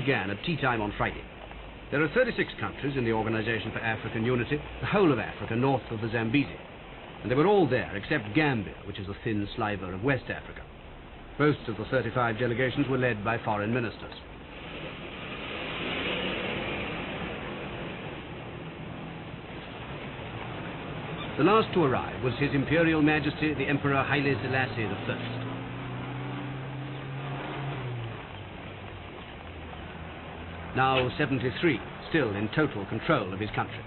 began at tea time on Friday. There are 36 countries in the Organization for African Unity, the whole of Africa north of the Zambezi. And they were all there except Gambia, which is a thin sliver of West Africa. Most of the 35 delegations were led by foreign ministers. The last to arrive was His Imperial Majesty the Emperor Haile Selassie I. Now 73, still in total control of his country.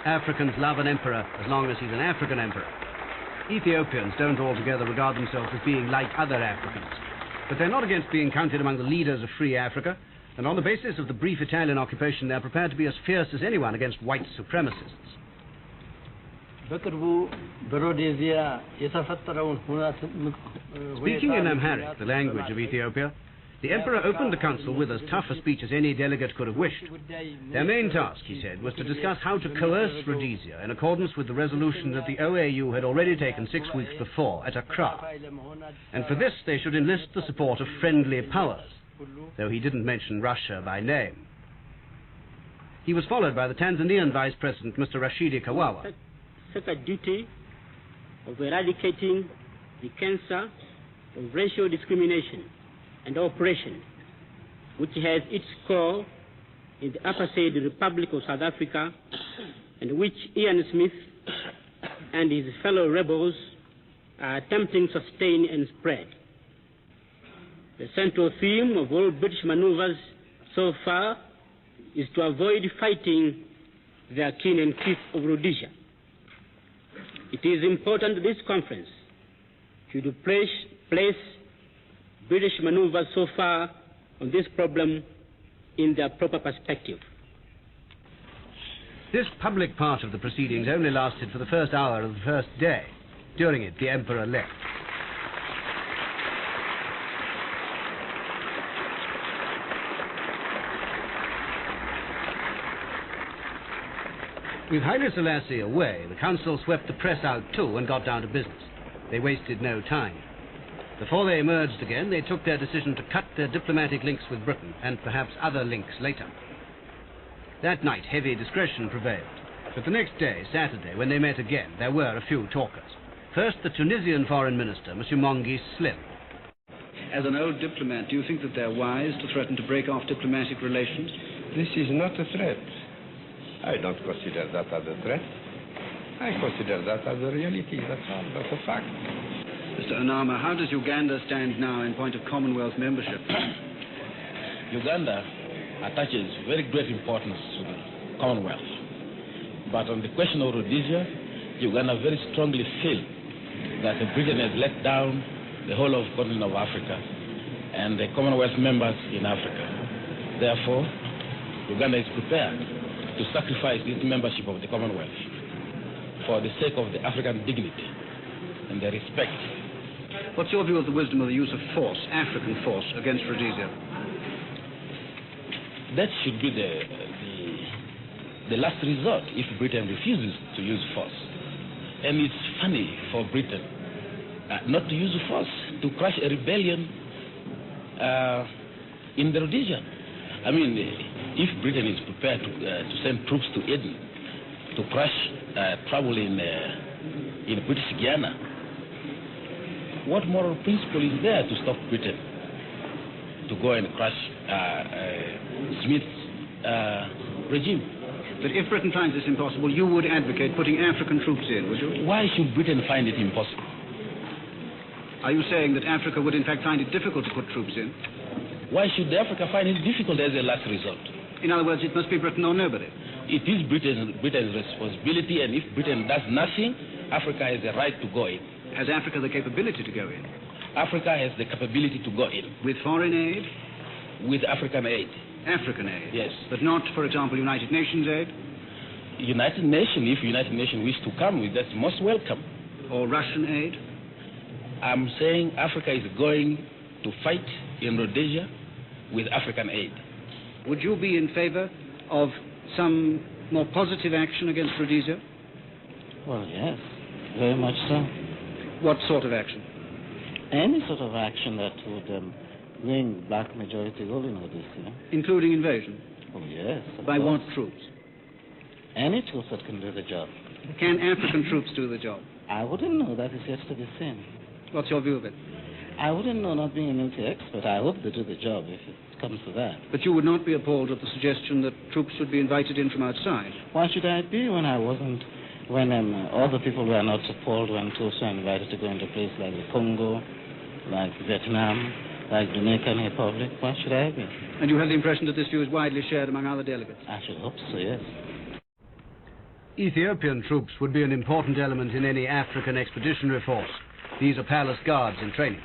Africans love an emperor as long as he's an African emperor. Ethiopians don't altogether regard themselves as being like other Africans, but they're not against being counted among the leaders of free Africa, and on the basis of the brief Italian occupation, they're prepared to be as fierce as anyone against white supremacists. Speaking in Amharic, the language of Ethiopia, the emperor opened the council with as tough a speech as any delegate could have wished. Their main task, he said, was to discuss how to coerce Rhodesia in accordance with the resolution that the OAU had already taken 6 weeks before at Accra. And for this they should enlist the support of friendly powers, though he didn't mention Russia by name. He was followed by the Tanzanian Vice President, Mr. Rashidi Kawawa. Sacred duty of eradicating the cancer of racial discrimination and oppression, which has its core in the apartheid Republic of South Africa, and which Ian Smith and his fellow rebels are attempting to sustain and spread. The central theme of all British maneuvers so far is to avoid fighting the kin and kith of Rhodesia. It is important that this conference should place British maneuvers so far on this problem in their proper perspective. This public part of the proceedings only lasted for the first hour of the first day. During it, the emperor left. With Haile Selassie away, the council swept the press out too and got down to business. They wasted no time. Before they emerged again, they took their decision to cut their diplomatic links with Britain, and perhaps other links later. That night, heavy discretion prevailed. But the next day, Saturday, when they met again, there were a few talkers. First, the Tunisian Foreign Minister, M. Mongi Slim. As an old diplomat, do you think that they're wise to threaten to break off diplomatic relations? This is not a threat. I don't consider that as a threat. I consider that as a reality. That's all. That's a fact. Mr. Anama, how does Uganda stand now in point of Commonwealth membership? Uganda attaches very great importance to the Commonwealth. But on the question of Rhodesia, Uganda very strongly feel that Britain has let down the whole of the continent of Africa and the Commonwealth members in Africa. Therefore, Uganda is prepared to sacrifice its membership of the Commonwealth for the sake of the African dignity and the respect. What's your view of the wisdom of the use of force, African force, against Rhodesia? That should be the last resort if Britain refuses to use force. And it's funny for Britain not to use force to crush a rebellion in the Rhodesia. I mean, if Britain is prepared to send troops to Eden to crush trouble in British Guiana, what moral principle is there to stop Britain to go and crush Smith's regime? But if Britain finds this impossible, you would advocate putting African troops in, would you? Why should Britain find it impossible? Are you saying that Africa would in fact find it difficult to put troops in? Why should Africa find it difficult as a last resort? In other words, it must be Britain or nobody. It is Britain's responsibility, and if Britain does nothing, Africa has the right to go in. Has Africa the capability to go in? Africa has the capability to go in. With foreign aid? With African aid. African aid? Yes. But not, for example, United Nations aid? United Nations, if United Nations wish to come with, that's most welcome. Or Russian aid? I'm saying Africa is going to fight in Rhodesia with African aid. Would you be in favor of some more positive action against Rhodesia? Well, yes, very much so. What sort of action? Any sort of action that would bring black majority rule in Rhodesia. Including invasion? Oh, yes. By what troops? Any troops that can do the job. Can African troops do the job? I wouldn't know. That is yet to be seen. What's your view of it? I wouldn't know, not being a military expert. I hope they do the job if it comes to that. But you would not be appalled at the suggestion that troops should be invited in from outside? Why should I be when I wasn't, when all the people were not appalled when troops were invited to go into places like the Congo, like Vietnam, like Dominican Republic? Why should I be? And you have the impression that this view is widely shared among other delegates? I should hope so, yes. Ethiopian troops would be an important element in any African expeditionary force. These are palace guards in training.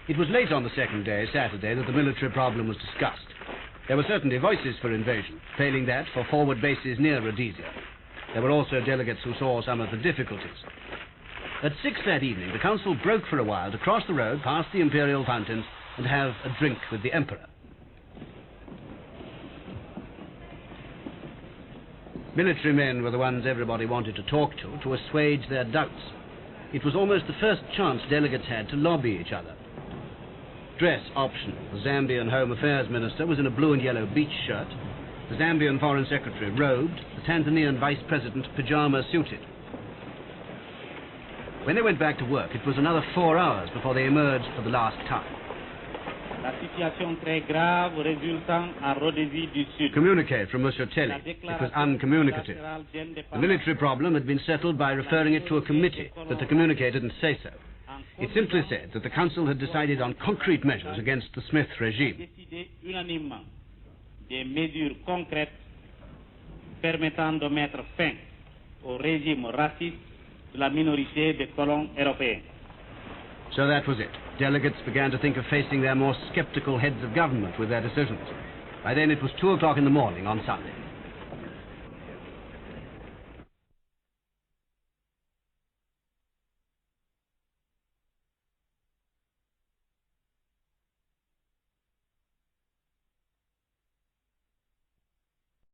It was late on the second day, Saturday, that the military problem was discussed. There were certainly voices for invasion, failing that for forward bases near Rhodesia. There were also delegates who saw some of the difficulties. At 6 that evening, the council broke for a while to cross the road past the imperial fountains and have a drink with the emperor. Military men were the ones everybody wanted to talk to assuage their doubts. It was almost the first chance delegates had to lobby each other. Dress optional. The Zambian Home Affairs Minister was in a blue and yellow beach shirt. The Zambian Foreign Secretary robed. The Tanzanian Vice President pyjama suited. When they went back to work, it was another 4 hours before they emerged for the last time. Communique from Monsieur Telly. It was uncommunicative. The military problem had been settled by referring it to a committee, but the communique didn't say so. It simply said that the council had decided on concrete measures against the Smith regime. Des mesures concrètes permettant de mettre fin au régime raciste de la minorité des colons européens. So that was it. Delegates began to think of facing their more skeptical heads of government with their decisions. By then it was 2 o'clock in the morning on Sunday.